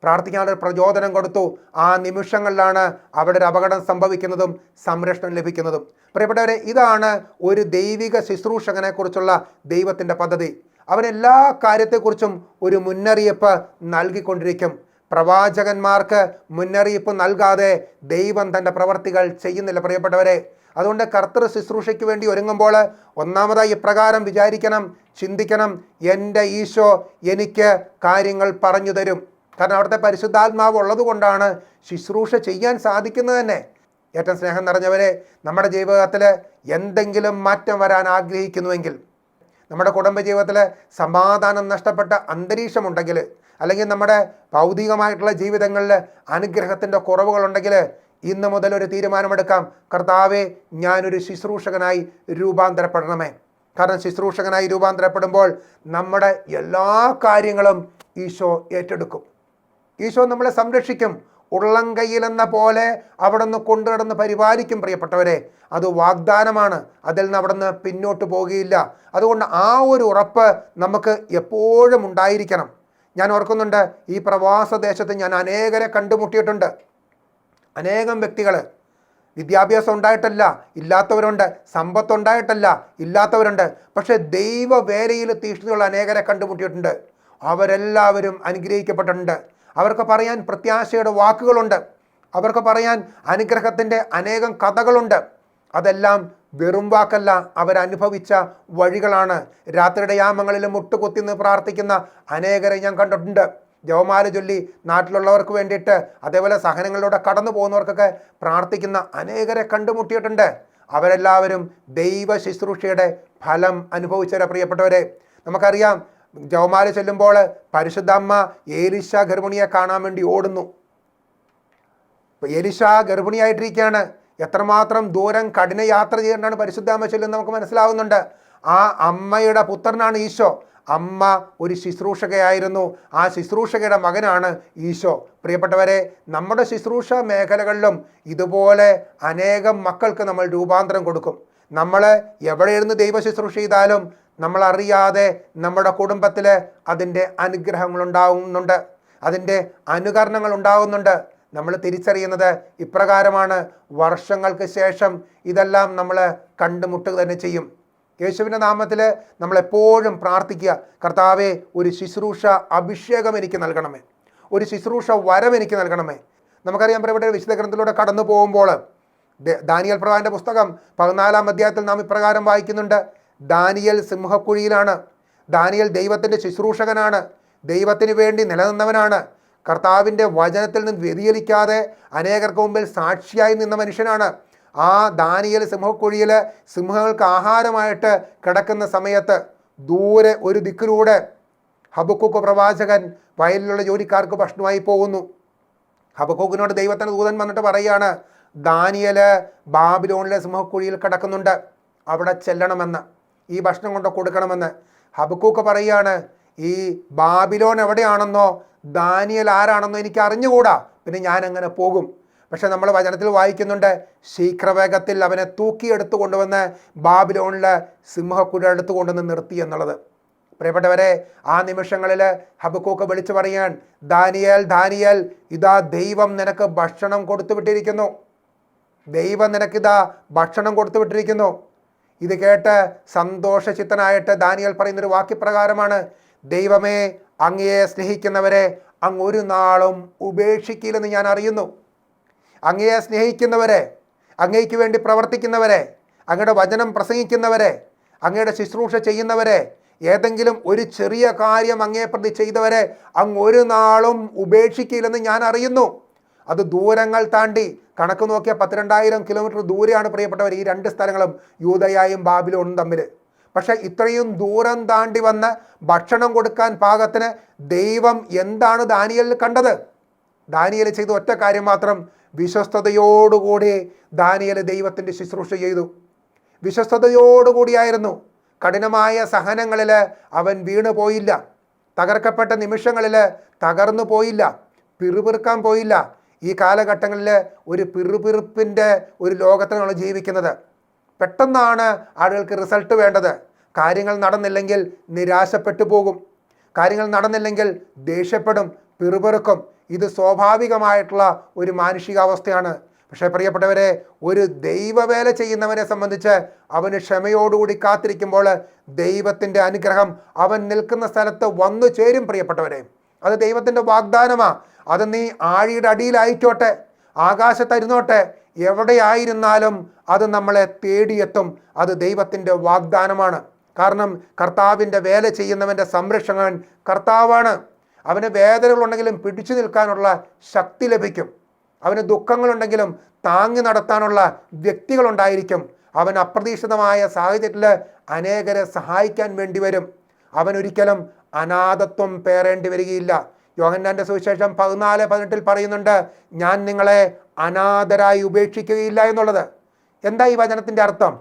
പ്രാർത്ഥിക്കാനൊരു പ്രചോദനം കൊടുത്തു. ആ നിമിഷങ്ങളിലാണ് അവിടെ ഒരു അപകടം സംഭവിക്കുന്നതും സംരക്ഷണം ലഭിക്കുന്നതും. പ്രിയപ്പെട്ടവരെ, ഇതാണ് ഒരു ദൈവിക ശുശ്രൂഷകനെ കുറിച്ചുള്ള ദൈവത്തിൻ്റെ പദ്ധതി. അവൻ എല്ലാ കാര്യത്തെക്കുറിച്ചും ഒരു മുന്നറിയിപ്പ് നൽകിക്കൊണ്ടിരിക്കും. പ്രവാചകന്മാർക്ക് മുന്നറിയിപ്പ് നൽകാതെ ദൈവം തൻ്റെ പ്രവർത്തികൾ ചെയ്യുന്നില്ല പ്രിയപ്പെട്ടവരെ. അതുകൊണ്ട് കർത്തൃ ശുശ്രൂഷയ്ക്ക് വേണ്ടി ഒരുങ്ങുമ്പോൾ ഒന്നാമതായി ഇപ്രകാരം വിചാരിക്കണം, ചിന്തിക്കണം, എൻ്റെ ഈശോ എനിക്ക് കാര്യങ്ങൾ പറഞ്ഞു തരും. കാരണം അവിടുത്തെ പരിശുദ്ധാത്മാവ് ഉള്ളത് കൊണ്ടാണ് ശുശ്രൂഷ ചെയ്യാൻ സാധിക്കുന്നത് തന്നെ. ഏറ്റവും സ്നേഹം നിറഞ്ഞവരെ, നമ്മുടെ ജീവിതത്തിൽ എന്തെങ്കിലും മാറ്റം വരാൻ ആഗ്രഹിക്കുന്നുവെങ്കിൽ, നമ്മുടെ കുടുംബജീവിതത്തിൽ സമാധാനം നഷ്ടപ്പെട്ട അന്തരീക്ഷമുണ്ടെങ്കിൽ, അല്ലെങ്കിൽ നമ്മുടെ ഭൗതികമായിട്ടുള്ള ജീവിതങ്ങളിൽ അനുഗ്രഹത്തിൻ്റെ കുറവുകളുണ്ടെങ്കിൽ, ഇന്ന് മുതൽ ഒരു തീരുമാനമെടുക്കാം, കർത്താവേ, ഞാനൊരു ശുശ്രൂഷകനായി രൂപാന്തരപ്പെടണമേ. കാരണം ശുശ്രൂഷകനായി രൂപാന്തരപ്പെടുമ്പോൾ നമ്മുടെ എല്ലാ കാര്യങ്ങളും ഈശോ ഏറ്റെടുക്കും. ഈശോ നമ്മളെ സംരക്ഷിക്കും. ഉള്ളം കയ്യിലെന്ന പോലെ അവിടെ നിന്ന് കൊണ്ടുനടന്ന് പരിപാലിക്കും പ്രിയപ്പെട്ടവരെ. അത് വാഗ്ദാനമാണ്. അതിൽ നിന്ന് അവിടെ നിന്ന് പിന്നോട്ട് പോകുകയില്ല. അതുകൊണ്ട് ആ ഒരു ഉറപ്പ് നമുക്ക് എപ്പോഴും ഉണ്ടായിരിക്കണം. ഞാൻ ഓർക്കുന്നുണ്ട്, ഈ പ്രവാസദേശത്ത് ഞാൻ അനേകരെ കണ്ടുമുട്ടിയിട്ടുണ്ട്. അനേകം വ്യക്തികൾ, വിദ്യാഭ്യാസം ഉണ്ടായിട്ടല്ല ഇല്ലാത്തവരുണ്ട്, സമ്പത്തുണ്ടായിട്ടല്ല ഇല്ലാത്തവരുണ്ട്. പക്ഷേ ദൈവവേലയിൽ തീഷ്ണതയുള്ള അനേകരെ കണ്ടുമുട്ടിയിട്ടുണ്ട്. അവരെല്ലാവരും അനുഗ്രഹിക്കപ്പെട്ടിട്ടുണ്ട്. അവർക്ക് പറയാൻ പ്രത്യാശയുടെ വാക്കുകളുണ്ട്. അവർക്ക് പറയാൻ അനുഗ്രഹത്തിൻ്റെ അനേകം കഥകളുണ്ട്. അതെല്ലാം വെറും വാക്കല്ല, അവരനുഭവിച്ച വഴികളാണ്. രാത്രിയുടെ യാമങ്ങളിൽ മുട്ടുകുത്തി നിന്ന് പ്രാർത്ഥിക്കുന്ന അനേകരെ ഞാൻ കണ്ടിട്ടുണ്ട്. ജപമാല ചൊല്ലി നാട്ടിലുള്ളവർക്ക് വേണ്ടിയിട്ട് അതേപോലെ സഹനങ്ങളിലൂടെ കടന്നു പോകുന്നവർക്കൊക്കെ പ്രാർത്ഥിക്കുന്ന അനേകരെ കണ്ടുമുട്ടിയിട്ടുണ്ട്. അവരെല്ലാവരും ദൈവ ശുശ്രൂഷയുടെ ഫലം അനുഭവിച്ചവരെ. പ്രിയപ്പെട്ടവരെ, നമുക്കറിയാം ജപമാല ചൊല്ലുമ്പോൾ പരിശുദ്ധ അമ്മ ഏലീശ ഗർഭിണിയെ കാണാൻ വേണ്ടി ഓടുന്നു. ഏലീശ ഗർഭിണിയായിട്ടിരിക്കുകയാണ്. എത്രമാത്രം ദൂരം കഠിന യാത്ര ചെയ്യേണ്ടാണ് പരിശുദ്ധ അമ്മ ചൊല്ലുന്നത് നമുക്ക് മനസ്സിലാവുന്നുണ്ട്. ആ അമ്മയുടെ പുത്രനാണ് ഈശോ. അമ്മ ഒരു ശുശ്രൂഷകയായിരുന്നു. ആ ശുശ്രൂഷകയുടെ മകനാണ് ഈശോ. പ്രിയപ്പെട്ടവരെ, നമ്മുടെ ശുശ്രൂഷ മേഖലകളിലും ഇതുപോലെ അനേകം മക്കൾക്ക് നമ്മൾ രൂപാന്തരം കൊടുക്കും. നമ്മൾ എവിടെ ഇരുന്ന് ദൈവ ശുശ്രൂഷ ചെയ്താലും നമ്മളറിയാതെ നമ്മുടെ കുടുംബത്തിൽ അതിൻ്റെ അനുഗ്രഹങ്ങൾ ഉണ്ടാകുന്നുണ്ട്, അതിൻ്റെ അനുകരണങ്ങൾ ഉണ്ടാകുന്നുണ്ട്. നമ്മൾ തിരിച്ചറിയുന്നത് ഇപ്രകാരമാണ്. വർഷങ്ങൾക്ക് ശേഷം ഇതെല്ലാം നമ്മൾ കണ്ടുമുട്ടുക തന്നെ ചെയ്യും. യേശുവിൻ്റെ നാമത്തിൽ നമ്മളെപ്പോഴും പ്രാർത്ഥിക്കുക, കർത്താവേ, ഒരു ശുശ്രൂഷ അഭിഷേകം എനിക്ക് നൽകണമേ, ഒരു ശുശ്രൂഷ വരം എനിക്ക് നൽകണമേ. നമുക്കറിയാം, ഇവിടെ വിശുദ്ധ ഗ്രന്ഥത്തിലൂടെ കടന്നു പോകുമ്പോൾ ദാനിയേൽ പ്രവാചകന്റെ പുസ്തകം 14-ാം അധ്യായത്തിൽ നാം ഇപ്രകാരം വായിക്കുന്നുണ്ട്. ദാനിയേൽ സിംഹക്കുഴിയിലാണ്. ദാനിയേൽ ദൈവത്തിൻ്റെ ശുശ്രൂഷകനാണ്, ദൈവത്തിന് വേണ്ടി നിലനിന്നവനാണ്, കർത്താവിൻ്റെ വചനത്തിൽ നിന്ന് വ്യതിചലിക്കാതെ അനേകർക്ക് മുമ്പിൽ സാക്ഷിയായി നിന്ന മനുഷ്യനാണ്. ആ ദാനിയേൽ സിംഹക്കുഴിയിൽ സിംഹങ്ങൾക്ക് ആഹാരമായിട്ട് കിടക്കുന്ന സമയത്ത് ദൂരെ ഒരു ദിക്കിലൂടെ ഹബക്കൂക്ക് പ്രവാചകൻ വയലിലുള്ള ജോലിക്കാർക്ക് ഭക്ഷണമായി പോകുന്നു. ഹബക്കൂക്കിനോട് ദൈവത്തിൻ്റെ ദൂതൻ വന്നിട്ട് പറയുകയാണ്, ദാനിയേൽ ബാബിലോണിലെ സിംഹക്കുഴിയിൽ കിടക്കുന്നുണ്ട്, അവിടെ ചെല്ലണമെന്ന്, ഈ ഭക്ഷണം കൊണ്ട് കൊടുക്കണമെന്ന്. ഹബക്കൂക്ക് പറയുകയാണ്, ഈ ബാബിലോൺ എവിടെയാണെന്നോ ദാനിയേൽ ആരാണെന്നോ എനിക്ക് അറിഞ്ഞുകൂടാ, പിന്നെ ഞാൻ എങ്ങനെ പോകും? പക്ഷെ നമ്മൾ വചനത്തിൽ വായിക്കുന്നുണ്ട്, ശീഘ്രവേഗത്തിൽ അവനെ തൂക്കിയെടുത്തു കൊണ്ടുവന്ന് ബാബിലോണിലെ സിംഹക്കുഴി എടുത്തു കൊണ്ടുവന്ന് നിർത്തി എന്നുള്ളത്. പ്രിയപ്പെട്ടവരെ, ആ നിമിഷങ്ങളിൽ ഹബക്കൂക്ക് വിളിച്ചു പറയാൻ, ദാനിയേൽ, ദാനിയേൽ, ഇതാ ദൈവം നിനക്ക് ഭക്ഷണം കൊടുത്തു വിട്ടിരിക്കുന്നു, ദൈവം നിനക്കിതാ ഭക്ഷണം കൊടുത്തു വിട്ടിരിക്കുന്നു. ഇത് കേട്ട് സന്തോഷചിത്തനായിട്ട് ദാനിയേൽ പറയുന്നൊരു വാക്യപ്രകാരമാണ്, ദൈവമേ, അങ്ങയെ സ്നേഹിക്കുന്നവരെ അങ്ങ് ഒരു നാളും ഉപേക്ഷിക്കില്ലെന്ന് ഞാൻ അറിയുന്നു. അങ്ങയെ സ്നേഹിക്കുന്നവരെ, അങ്ങയ്ക്ക് വേണ്ടി പ്രവർത്തിക്കുന്നവരെ, അങ്ങയുടെ വചനം പ്രസംഗിക്കുന്നവരെ, അങ്ങയുടെ ശുശ്രൂഷ ചെയ്യുന്നവരെ, ഏതെങ്കിലും ഒരു ചെറിയ കാര്യം അങ്ങയെ പ്രതി ചെയ്തവരെ അങ്ങ് ഒരു നാളും ഉപേക്ഷിക്കില്ലെന്ന് ഞാൻ അറിയുന്നു. അത് ദൂരങ്ങൾ താണ്ടി, കണക്ക് നോക്കിയാൽ 12,000 കിലോമീറ്റർ ദൂരെയാണ് പ്രിയപ്പെട്ടവർ ഈ രണ്ട് സ്ഥലങ്ങളും, യൂദയായും ബാബിലോണും തമ്മിൽ. പക്ഷേ ഇത്രയും ദൂരം താണ്ടി വന്ന് ഭക്ഷണം കൊടുക്കാൻ പാകത്തിന് ദൈവം എന്താണ് ദാനിയേലിൽ കണ്ടത്? ദാനിയേൽ ചെയ്ത ഒറ്റ കാര്യം മാത്രം, വിശ്വസ്തയോടുകൂടി ദാനിയേൽ ദൈവത്തിൻ്റെ ശുശ്രൂഷ ചെയ്തു. വിശ്വസ്തയോടുകൂടിയായിരുന്നു. കഠിനമായ സഹനങ്ങളിൽ അവൻ വീണു പോയില്ല, തകർക്കപ്പെട്ട നിമിഷങ്ങളിൽ തകർന്നു പോയില്ല, പിറുപിറുക്കാൻ പോയില്ല. ഈ കാലഘട്ടങ്ങളിൽ ഒരു പിറുപിറുപ്പിൻ്റെ ഒരു ലോകത്തിലാണ് ജീവിക്കുന്നത്. പെട്ടെന്നാണ് ആളുകൾക്ക് റിസൾട്ട് വേണ്ടത്. കാര്യങ്ങൾ നടന്നില്ലെങ്കിൽ നിരാശപ്പെട്ടു പോകും, കാര്യങ്ങൾ നടന്നില്ലെങ്കിൽ ദേഷ്യപ്പെടും, പിറുപിറുക്കും. ഇത് സ്വാഭാവികമായിട്ടുള്ള ഒരു മാനുഷികാവസ്ഥയാണ്. പക്ഷേ പ്രിയപ്പെട്ടവരെ, ഒരു ദൈവവേല ചെയ്യുന്നവനെ സംബന്ധിച്ച് അവന് ക്ഷമയോടുകൂടി കാത്തിരിക്കുമ്പോൾ ദൈവത്തിൻ്റെ അനുഗ്രഹം അവൻ നിൽക്കുന്ന സ്ഥലത്ത് വന്നു ചേരും. പ്രിയപ്പെട്ടവരെ, അത് ദൈവത്തിൻ്റെ വാഗ്ദാനമാണ്. അത് നീ ആഴിയുടെ അടിയിലായിക്കോട്ടെ, ആകാശത്തരുന്നോട്ടെ, എവിടെയായിരുന്നാലും അത് നമ്മളെ തേടിയെത്തും. അത് ദൈവത്തിൻ്റെ വാഗ്ദാനമാണ്. കാരണം കർത്താവിൻ്റെ വേല ചെയ്യുന്നവൻ്റെ സംരക്ഷകൻ കർത്താവാണ്. അവന് വേദനകളുണ്ടെങ്കിലും പിടിച്ചു നിൽക്കാനുള്ള ശക്തി ലഭിക്കും. അവന് ദുഃഖങ്ങളുണ്ടെങ്കിലും താങ്ങി നടത്താനുള്ള വ്യക്തികളുണ്ടായിരിക്കും. അവൻ അപ്രതീക്ഷിതമായ സാഹചര്യത്തിൽ അനേകരെ സഹായിക്കാൻ വേണ്ടി വരും. അവനൊരിക്കലും അനാഥത്വം പേറേണ്ടി വരികയില്ല. യോഹന്നാന്റെ സുവിശേഷം 14:18 പറയുന്നുണ്ട്, ഞാൻ നിങ്ങളെ അനാഥരായി ഉപേക്ഷിക്കുകയില്ല എന്നുള്ളത്. എന്താ ഈ വചനത്തിൻ്റെ അർത്ഥം?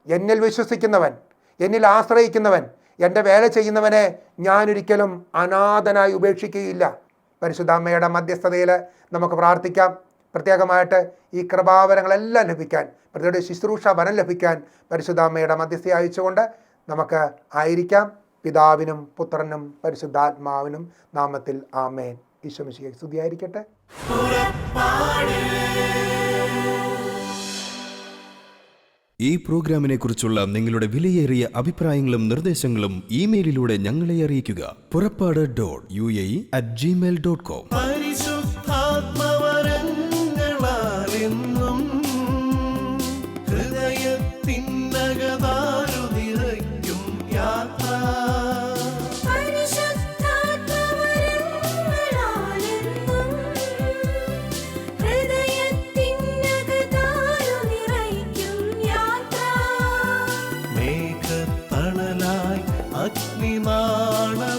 എന്നിൽ വിശ്വസിക്കുന്നവൻ, എന്നിൽ ആശ്രയിക്കുന്നവൻ, എൻ്റെ വേല ചെയ്യുന്നവനെ ഞാനൊരിക്കലും അനാഥനായി ഉപേക്ഷിക്കുകയില്ല. പരിശുദ്ധാമ്മയുടെ മധ്യസ്ഥതയിൽ നമുക്ക് പ്രാർത്ഥിക്കാം. പ്രത്യേകമായിട്ട് ഈ കൃപാവരങ്ങളെല്ലാം ലഭിക്കാൻ, പ്രതിയുടെ ശുശ്രൂഷ വരം ലഭിക്കാൻ പരിശുദ്ധാമ്മയുടെ മധ്യസ്ഥ അയച്ചുകൊണ്ട് നമുക്ക് ആയിരിക്കാം. പിതാവിനും പുത്രനും പരിശുദ്ധാത്മാവിനും നാമത്തിൽ ആമേൻ. ഈശോ മിശിഹായ്ക്ക് സ്തുതിയായിരിക്കട്ടെ. ഈ പ്രോഗ്രാമിനെ കുറിച്ചുള്ള നിങ്ങളുടെ വിലയേറിയ അഭിപ്രായങ്ങളും നിർദ്ദേശങ്ങളും ഇമെയിലിലൂടെ ഞങ്ങളെ അറിയിക്കുക. purappadu.uae@gmail.com. അഗ്നിനാളമേ